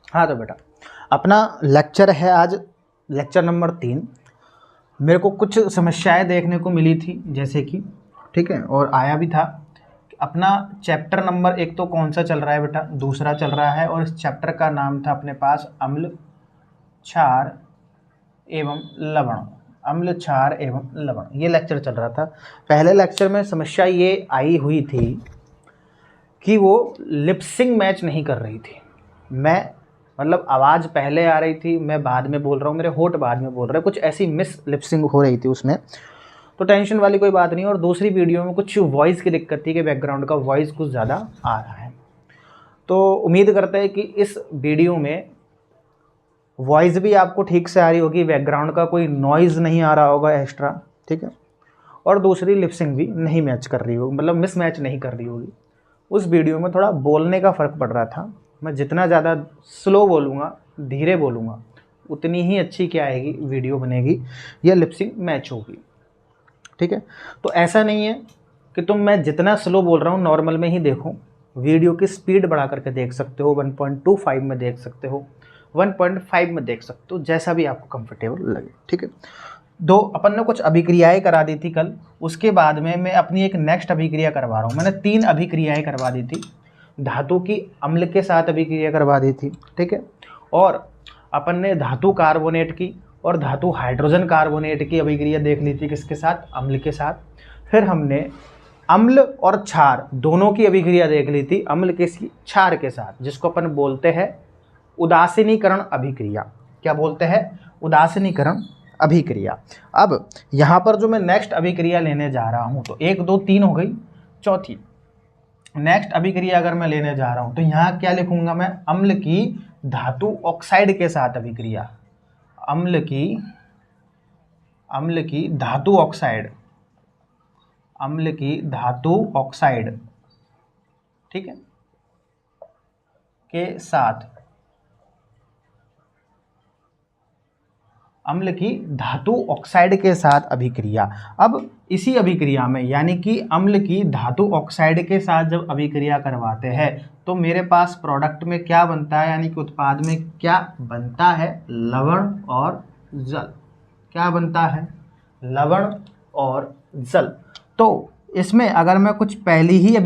हाँ तो बेटा अपना लेक्चर है आज, लेक्चर नंबर 3। मेरे को कुछ समस्याएं देखने को मिली थी जैसे कि, ठीक है, और आया भी था। अपना चैप्टर नंबर 1 तो कौन सा चल रहा है बेटा? दूसरा चल रहा है, और इस चैप्टर का नाम था अपने पास अम्ल, क्षार एवं लवण। अम्ल, क्षार एवं लवण, ये लेक्चर चल रहा था। पहले लेक्चर में समस्या ये आई हुई थी कि वो लिपसिंग मैच नहीं कर रही थी। मैं मतलब आवाज़ पहले आ रही थी, मैं बाद में बोल रहा हूँ, मेरे होठ बाद में बोल रहे हैं, कुछ ऐसी मिस लिपसिंग हो रही थी उसमें। तो टेंशन वाली कोई बात नहीं। और दूसरी वीडियो में कुछ वॉइस की दिक्कत थी कि बैकग्राउंड का वॉइस कुछ ज़्यादा आ रहा है। तो उम्मीद करते हैं कि इस वीडियो में वॉइस भी आपको ठीक से आ रही होगी, बैकग्राउंड का कोई नॉइज़ नहीं आ रहा होगा एक्स्ट्रा, ठीक है। और दूसरी लिपसिंग भी नहीं मैच कर रही होगी, मतलब मिस मैच नहीं कर रही होगी। उस वीडियो में थोड़ा बोलने का फ़र्क पड़ रहा था। मैं जितना ज़्यादा स्लो बोलूँगा, धीरे बोलूँगा, उतनी ही अच्छी क्या आएगी, वीडियो बनेगी या लिपसिंग मैच होगी, ठीक है। तो ऐसा नहीं है कि तुम मैं जितना स्लो बोल रहा हूँ नॉर्मल में ही देखो, वीडियो की स्पीड बढ़ा करके देख सकते हो, 1.25 में देख सकते हो, 1.5 में देख सकते हो, जैसा भी आपको कंफर्टेबल लगे, ठीक है। दो अपन ने कुछ अभिक्रियाएं करा दी थी कल, उसके बाद में मैं अपनी एक नेक्स्ट अभिक्रिया करवा रहा हूँ। मैंने 3 अभिक्रियाएं करवा दी थी। धातु की अम्ल के साथ अभिक्रिया करवा दी थी, ठीक है। और अपन ने धातु कार्बोनेट की और धातु हाइड्रोजन कार्बोनेट की अभिक्रिया देख ली थी, किसके साथ? अम्ल के साथ। फिर हमने अम्ल और क्षार दोनों की अभिक्रिया देख ली थी, अम्ल के क्षार के साथ, जिसको अपन बोलते हैं उदासीनीकरण अभिक्रिया। क्या बोलते हैं? उदासीनीकरण अभिक्रिया। अब यहाँ पर जो मैं नेक्स्ट अभिक्रिया लेने जा रहा हूँ, तो 1 2 3 हो गई, चौथी नेक्स्ट अभिक्रिया अगर मैं लेने जा रहा हूँ तो यहाँ क्या लिखूंगा मैं? अम्ल की धातु ऑक्साइड के साथ अभिक्रिया। अम्ल की धातु ऑक्साइड, अम्ल की धातु ऑक्साइड, ठीक है, के साथ, अम्ल की धातु ऑक्साइड के साथ अभिक्रिया। अब इसी अभिक्रिया में, यानी कि अम्ल की धातु ऑक्साइड के साथ जब अभिक्रिया करवाते हैं तो मेरे पास प्रोडक्ट में क्या बनता है, यानी कि उत्पाद में क्या बनता है? लवण और जल। क्या बनता है? लवण और जल। तो इसमें अगर मैं कुछ पहली ही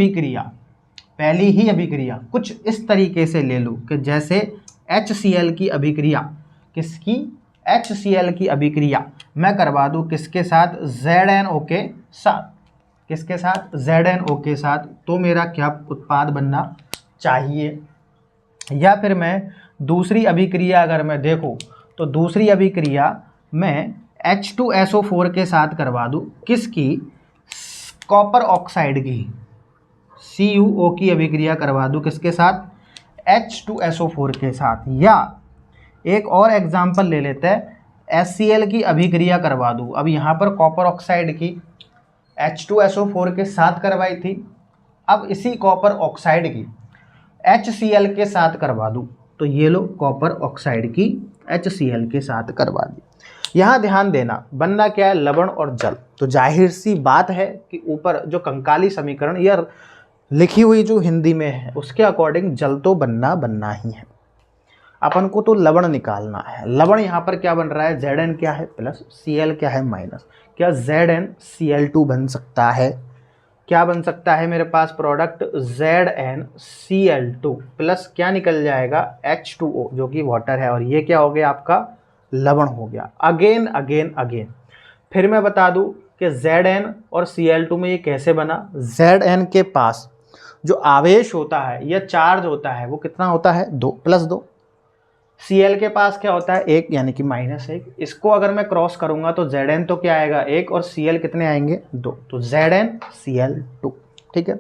अभिक्रिया कुछ इस तरीके से ले लूँ कि जैसे HCl की अभिक्रिया, किसकी? HCl की अभिक्रिया मैं करवा दूँ किसके साथ? ZNO के साथ। किसके साथ? ZNO के साथ। तो मेरा क्या उत्पाद बनना चाहिए? या फिर मैं दूसरी अभिक्रिया अगर मैं देखूँ तो दूसरी अभिक्रिया मैं H2SO4 के साथ करवा दूँ, किसकी? कॉपर ऑक्साइड की, CuO की अभिक्रिया करवा दूँ किसके साथ? H2SO4 के साथ। या एक और एग्जाम्पल ले लेते हैं, HCl की अभिक्रिया करवा दूँ। अब यहाँ पर कॉपर ऑक्साइड की H2SO4 के साथ करवाई थी, अब इसी कॉपर ऑक्साइड की HCl के साथ करवा दूँ, तो ये लो कॉपर ऑक्साइड की HCl के साथ करवा दी। यहाँ ध्यान देना, बनना क्या है? लवण और जल। तो जाहिर सी बात है कि ऊपर जो कंकाली समीकरण या लिखी हुई जो हिंदी में है उसके अकॉर्डिंग जल तो बनना ही है। अपन को तो लवण निकालना है। लवण यहाँ पर क्या बन रहा है? Zn क्या है? प्लस, Cl क्या है? माइनस। क्या ZnCl2 बन सकता है? क्या बन सकता है मेरे पास प्रोडक्ट? ZnCl2 प्लस क्या निकल जाएगा? H2O जो कि वाटर है, और ये क्या हो गया आपका? लवण हो गया। अगेन फिर मैं बता दूं कि Zn और Cl2 में ये कैसे बना? Zn के पास जो आवेश होता है या चार्ज होता है वो कितना होता है? 2 + 2। Cl के पास क्या होता है? 1, यानी कि -1। इसको अगर मैं क्रॉस करूंगा तो Zn तो क्या आएगा? 1, और Cl कितने आएंगे? 2। तो ZnCl2, ठीक है।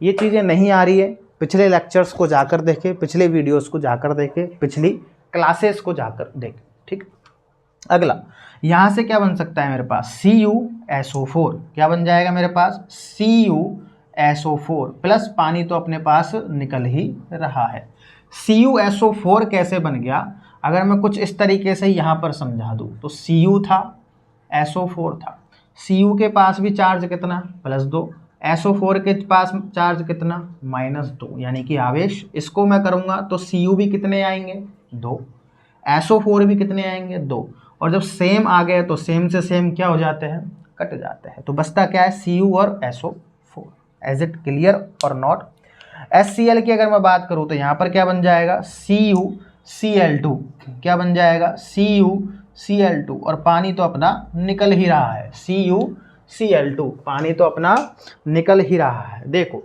ये चीज़ें नहीं आ रही है, पिछले लेक्चर्स को जाकर देखें, पिछले वीडियोस को जाकर देखें, पिछली क्लासेस को जाकर देखें, ठीक। अगला यहाँ से क्या बन सकता है मेरे पास? CuSO4। क्या बन जाएगा मेरे पास? CuSO4 प्लस पानी तो अपने पास निकल ही रहा है। CuSO4 कैसे बन गया? अगर मैं कुछ इस तरीके से यहाँ पर समझा दूँ तो Cu था, SO4 था। Cu के पास भी चार्ज कितना? +2। SO4 के पास चार्ज कितना? -2, यानी कि आवेश। इसको मैं करूँगा तो Cu भी कितने आएंगे? 2, SO4 भी कितने आएंगे 2, और जब सेम आ गए तो सेम से सेम क्या हो जाते हैं, कट जाते हैं। तो बचता क्या है, Cu और SO4। एज इट क्लियर और नॉट। HCl की अगर मैं बात करूँ तो यहाँ पर क्या बन जाएगा, CuCl2, क्या बन जाएगा, CuCl2, और पानी तो अपना निकल ही रहा है, CuCl2, पानी तो अपना निकल ही रहा है। देखो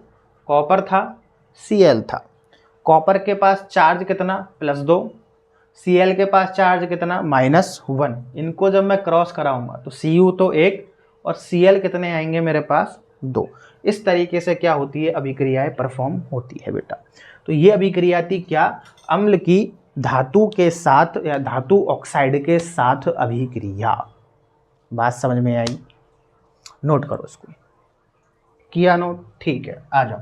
कॉपर था, Cl था, कॉपर के पास चार्ज कितना, +2, Cl के पास चार्ज कितना, -1। इनको जब मैं क्रॉस कराऊंगा तो Cu तो 1 और Cl कितने आएंगे मेरे पास, 2। इस तरीके से क्या होती है, अभिक्रियाएं परफॉर्म होती है बेटा। तो ये अभिक्रिया थी क्या, अम्ल की धातु के साथ या धातु ऑक्साइड के साथ अभिक्रिया। बात समझ में आई, नोट करो इसको, किया नोट, ठीक है। आ जाओ,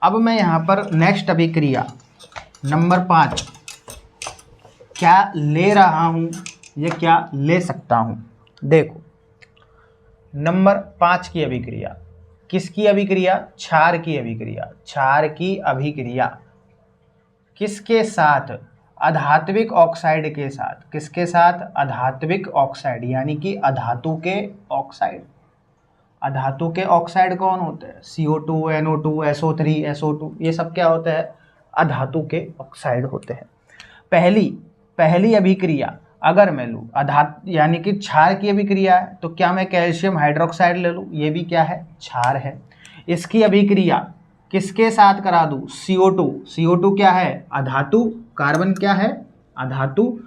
अब मैं यहाँ पर नेक्स्ट अभिक्रिया नंबर 5 क्या ले रहा हूँ, ये क्या ले सकता हूँ। देखो नंबर 5 की अभिक्रिया, किसकी अभिक्रिया, क्षार की अभिक्रिया। क्षार की अभिक्रिया किसके साथ, अधात्विक ऑक्साइड के साथ। किसके साथ, अधात्विक ऑक्साइड, यानी कि अधातु के ऑक्साइड। अधातु के ऑक्साइड कौन होते हैं, CO2, NO2, SO3, SO2, ये सब क्या होते हैं, अधातु के ऑक्साइड होते हैं। पहली अभिक्रिया अगर मैं लूँ यानी कि क्षार की अभिक्रिया है, तो क्या मैं कैल्शियम हाइड्रोक्साइड ले लूँ, ये भी क्या है, क्षार है। इसकी अभिक्रिया किसके साथ करा दूँ, CO2। CO2 क्या है, अधातु, कार्बन क्या है, अधातु,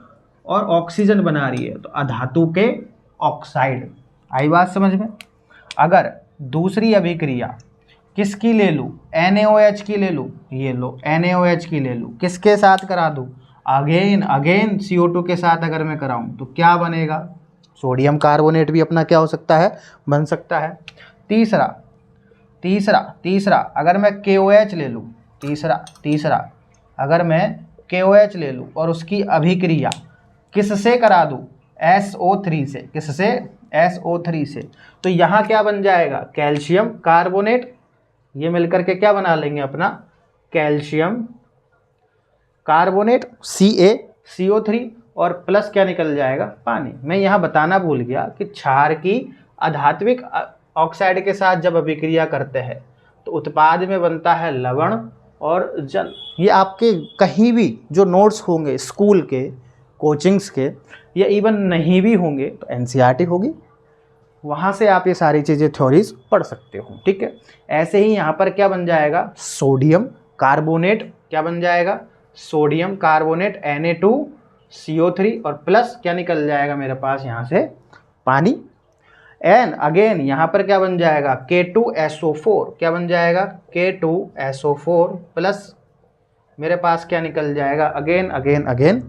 और ऑक्सीजन बना रही है, तो अधातु के ऑक्साइड। आई बात समझ में। अगर दूसरी अभिक्रिया किसकी ले लूँ, NaOH की ले लूँ, ये लो NaOH की ले लूँ, किसके साथ करा दूँ, अगेन CO2 के साथ अगर मैं कराऊँ तो क्या बनेगा, सोडियम कार्बोनेट भी अपना क्या हो सकता है, बन सकता है। तीसरा अगर मैं KOH ले लूँ, तीसरा अगर मैं KOH ले लूँ और उसकी अभिक्रिया किससे करा दूँ, SO3 से। किससे, SO3 से। तो यहाँ क्या बन जाएगा, कैल्शियम कार्बोनेट, ये मिलकर के क्या बना लेंगे अपना, कैल्शियम कार्बोनेट CaCO3, और प्लस क्या निकल जाएगा, पानी। मैं यहाँ बताना भूल गया कि क्षार की अधात्विक ऑक्साइड के साथ जब अभिक्रिया करते हैं तो उत्पाद में बनता है लवण और जल। ये आपके कहीं भी जो नोट्स होंगे स्कूल के, कोचिंग्स के, या इवन नहीं भी होंगे तो NCERT होगी, वहाँ से आप ये सारी चीज़ें थ्योरीज पढ़ सकते हो, ठीक है। ऐसे ही यहाँ पर क्या बन जाएगा, सोडियम कार्बोनेट, क्या बन जाएगा, सोडियम कार्बोनेट Na2CO3, और प्लस क्या निकल जाएगा मेरे पास यहाँ से, पानी। एंड अगेन यहाँ पर क्या बन जाएगा, K2SO4, क्या बन जाएगा, K2SO4 प्लस मेरे पास क्या निकल जाएगा, अगेन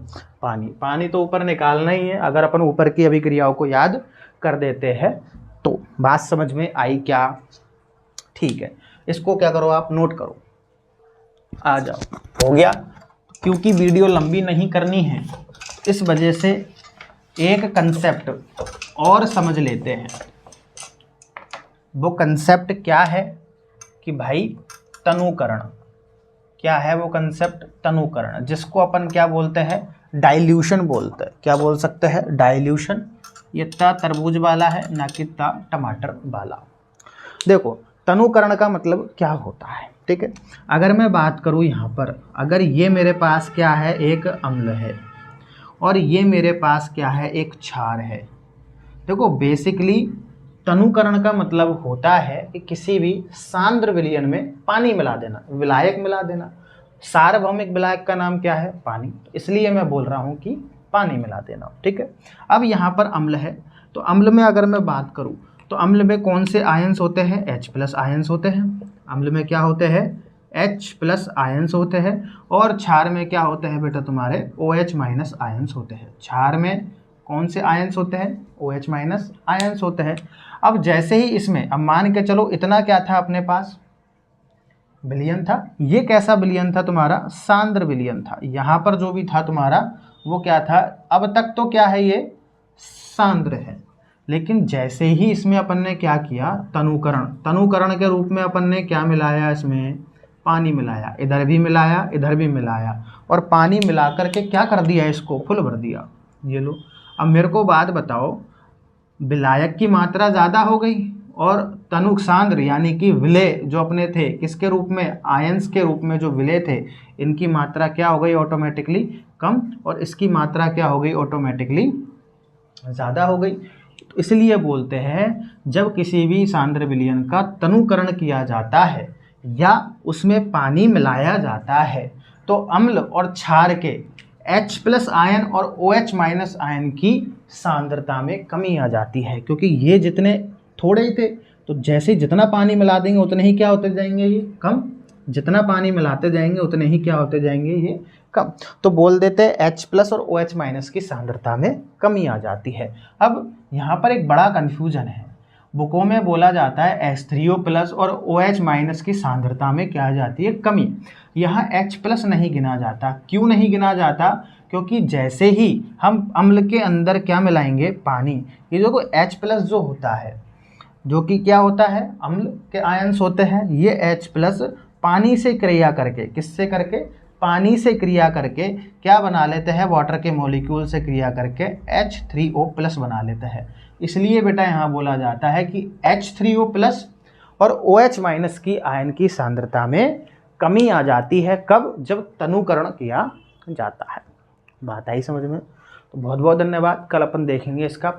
पानी तो ऊपर निकालना ही है, अगर अपन ऊपर की अभिक्रियाओं को याद कर देते हैं तो। बात समझ में आई क्या, ठीक है। इसको क्या करो आप, नोट करो। आ जाओ, हो गया। क्योंकि वीडियो लंबी नहीं करनी है इस वजह से एक कंसेप्ट और समझ लेते हैं। वो कंसेप्ट क्या है कि भाई तनुकरण, क्या है वो कंसेप्ट, तनुकरण, जिसको अपन क्या बोलते हैं, डाइल्यूशन बोलते हैं। क्या बोल सकते हैं, डाइल्यूशन। ये ता तरबूज वाला है, ना कि ता टमाटर वाला। देखो तनुकरण का मतलब क्या होता है, ठीक है। अगर मैं बात करूँ यहाँ पर, अगर ये मेरे पास क्या है, एक अम्ल है, और ये मेरे पास क्या है, एक क्षार है। देखो बेसिकली तनुकरण का मतलब होता है कि किसी भी सांद्र विलयन में पानी मिला देना, विलायक मिला देना। सार्वभौमिक विलायक का नाम क्या है, पानी, इसलिए मैं बोल रहा हूँ कि पानी मिला देना, ठीक है। अब यहाँ पर अम्ल है, तो अम्ल में अगर मैं बात करूँ तो अम्ल में कौन से आयंस होते हैं, H+ आयंस होते हैं। अम्ल में क्या होते हैं, H+ आयंस होते हैं। और क्षार में क्या होते हैं बेटा, तुम्हारे OH- आयंस होते हैं। क्षार में कौन से आयंस होते हैं, OH- आयंस होते हैं। अब जैसे ही इसमें, अब मान के चलो इतना क्या था अपने पास, विलयन था। ये कैसा विलयन था तुम्हारा, सांद्र विलयन था। यहाँ पर जो भी था तुम्हारा वो क्या था, अब तक तो क्या है, ये सांद्र है। लेकिन जैसे ही इसमें अपन ने क्या किया, तनुकरण के रूप में अपन ने क्या मिलाया, इसमें पानी मिलाया, इधर भी मिलाया, इधर भी मिलाया, और पानी मिला करके क्या कर दिया, इसको फुल भर दिया। ये लो। अब मेरे को बात बताओ, विलायक की मात्रा ज़्यादा हो गई और तनुक सांद्र यानी कि विलेय जो अपने थे किसके रूप में, आयंस के रूप में जो विलेय थे, इनकी मात्रा क्या हो गई ऑटोमेटिकली कम, और इसकी मात्रा क्या हो गई ऑटोमेटिकली ज़्यादा हो गई। तो इसलिए बोलते हैं जब किसी भी सांद्र विलयन का तनुकरण किया जाता है या उसमें पानी मिलाया जाता है तो अम्ल और क्षार के H+ आयन और OH- आयन की सांद्रता में कमी आ जाती है, क्योंकि ये जितने थोड़े ही थे तो जैसे जितना पानी मिला देंगे उतने ही क्या होते जाएंगे, ये कम, जितना पानी मिलाते जाएंगे उतने ही क्या होते जाएंगे, ये कम। तो बोल देते हैं H+ और OH- की सांद्रता में कमी आ जाती है। अब यहाँ पर एक बड़ा कन्फ्यूजन है, बुकों में बोला जाता है H3O+ और OH- की सांद्रता में क्या आ जाती है, कमी। यहाँ H+ नहीं गिना जाता। क्यों नहीं गिना जाता, क्योंकि जैसे ही हम अम्ल के अंदर क्या मिलाएंगे, पानी, ये जो H+ जो होता है, जो कि क्या होता है, अम्ल के आयंस होते हैं, ये H+ पानी से क्रिया करके, किससे करके, पानी से क्रिया करके क्या बना लेते हैं, वाटर के मॉलिक्यूल से क्रिया करके H3O+ बना लेते हैं। इसलिए बेटा यहाँ बोला जाता है कि H3O+ और OH- की आयन की सांद्रता में कमी आ जाती है। कब, जब तनुकरण किया जाता है। बात आई समझ में? तो बहुत बहुत धन्यवाद। कल अपन देखेंगे इसका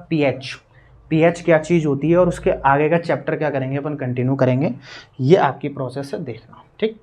पीएच क्या चीज़ होती है और उसके आगे का चैप्टर क्या करेंगे अपन कंटिन्यू करेंगे। ये आपकी प्रोसेस है, देखना। ठीक।